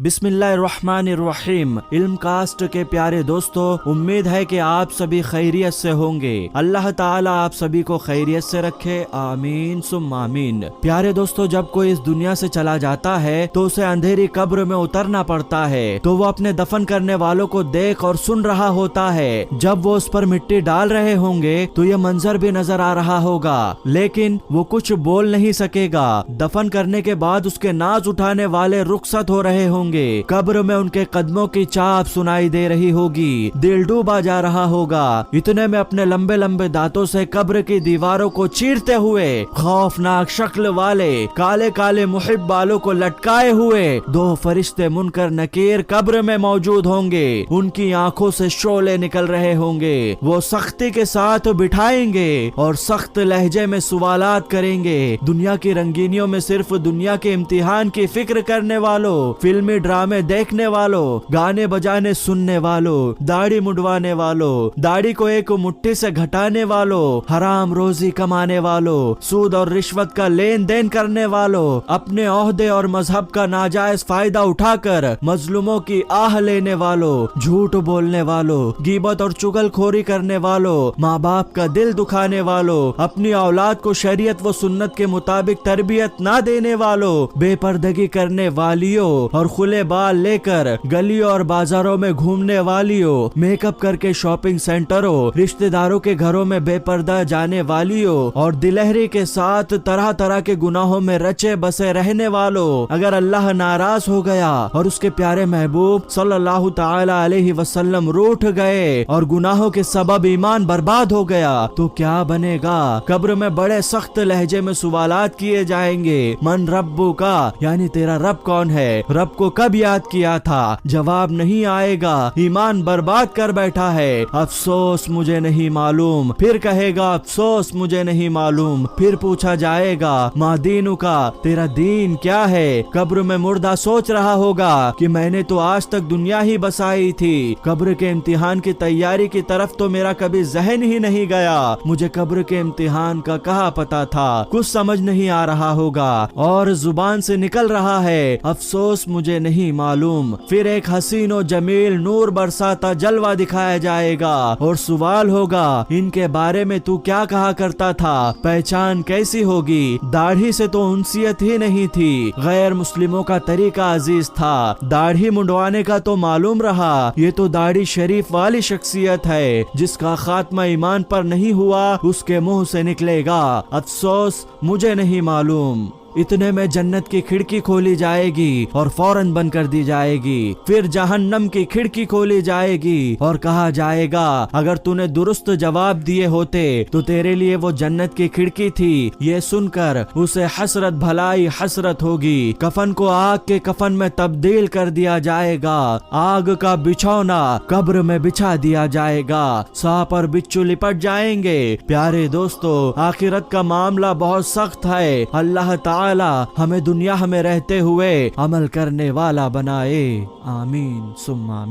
बिस्मिल्लाहिर्रहमानिर्रहीम। इल्म कास्ट के प्यारे दोस्तों, उम्मीद है कि आप सभी खैरियत से होंगे। अल्लाह ताला आप सभी को खैरियत से रखे, आमीन सुम्मा आमीन। प्यारे दोस्तों, जब कोई इस दुनिया से चला जाता है तो उसे अंधेरी कब्र में उतरना पड़ता है, तो वो अपने दफन करने वालों को देख और सुन रहा होता है। जब वो उस पर मिट्टी डाल रहे होंगे तो ये मंजर भी नजर आ रहा होगा, लेकिन वो कुछ बोल नहीं सकेगा। दफन करने के बाद उसके नाज उठाने वाले रुखसत हो रहे होंगे, कब्र में उनके कदमों की चाप सुनाई दे रही होगी, दिल डूबा जा रहा होगा। इतने में अपने लंबे लंबे दांतों से कब्र की दीवारों को चीरते हुए खौफनाक शक्ल वाले काले काले मुहिब बालों को लटकाए हुए दो फरिश्ते मुनकर नकीर कब्र में मौजूद होंगे। उनकी आंखों से शोले निकल रहे होंगे। वो सख्ती के साथ बिठाएंगे और सख्त लहजे में सवालात करेंगे। दुनिया की रंगीनियों में सिर्फ दुनिया के इम्तिहान की फिक्र करने वालों, फिल्मी ड्रामे देखने वालों, गाने बजाने सुनने वालों, दाढ़ी मुंडवाने वालों, दाढ़ी को एक मुट्ठी से घटाने वालों, हराम रोजी कमाने वालों, सूद और रिश्वत का लेन देन करने वालों, अपने ओहदे और मजहब का नाजायज फायदा उठाकर मजलूमों की आह लेने वालों, झूठ बोलने वालों, गीबत और चुगलखोरी करने वालों, माँ बाप का दिल दुखाने वालों, अपनी औलाद को शरीयत व सुन्नत के मुताबिक तरबियत ना देने वालों, बेपर्दगी करने वालियों और खुले बाल लेकर गलियों और बाजारों में घूमने वालियों, मेकअप करके शॉपिंग सेंटरों, रिश्तेदारों के घरों में बेपर्दा जाने वालियों और दिलहरी के साथ तरह तरह के गुनाहों में रचे बसे रहने वालों, अगर अल्लाह नाराज हो गया और उसके प्यारे महबूब सल्लल्लाहु ताला अलैहि वसल्लम रूठ गए और गुनाहों के सबब ईमान बर्बाद हो गया तो क्या बनेगा? कब्र में बड़े सख्त लहजे में सवालात किए जाएंगे। मन रब्बु का, यानी तेरा रब कौन है? रब को कब याद किया था? जवाब नहीं आएगा। ईमान बर्बाद कर बैठा है। अफसोस मुझे नहीं मालूम। फिर कहेगा अफसोस मुझे नहीं मालूम। फिर पूछा जाएगा मा दीनु का, तेरा दीन क्या है? कब्र में मुर्दा सोच रहा होगा कि मैंने तो आज तक दुनिया ही बसाई थी, कब्र के इम्तिहान की तैयारी की तरफ तो मेरा कभी जहन ही नहीं गया। मुझे कब्र के इम्तिहान का कहाँ पता था? कुछ समझ नहीं आ रहा होगा और जुबान से निकल रहा है अफसोस मुझे नहीं मालूम। फिर एक हसीन और जमील नूर बरसाता जलवा दिखाया जाएगा और सवाल होगा इनके बारे में तू क्या कहा करता था? पहचान कैसी होगी? दाढ़ी से तो उनसियत ही नहीं थी। गैर मुस्लिमों का तरीका अजीज था, दाढ़ी मुंडवाने का तो मालूम रहा। ये तो दाढ़ी शरीफ वाली शख्सियत है, जिसका खात्मा ईमान पर नहीं हुआ उसके मुंह से निकलेगा अफसोस मुझे नहीं मालूम। इतने में जन्नत की खिड़की खोली जाएगी और फौरन बंद कर दी जाएगी। फिर जहन्नम की खिड़की खोली जाएगी और कहा जाएगा अगर तूने दुरुस्त जवाब दिए होते तो तेरे लिए वो जन्नत की खिड़की थी। ये सुनकर उसे हसरत भलाई हसरत होगी। कफन को आग के कफन में तब्दील कर दिया जाएगा। आग का बिछौना कब्र में बिछा दिया जाएगा। सांप और बिच्छू लिपट जाएंगे। प्यारे दोस्तों, आखिरत का मामला बहुत सख्त है। अल्लाह ताला हमें दुनिया में रहते हुए अमल करने वाला बनाए, आमीन सुम्मा आमीन।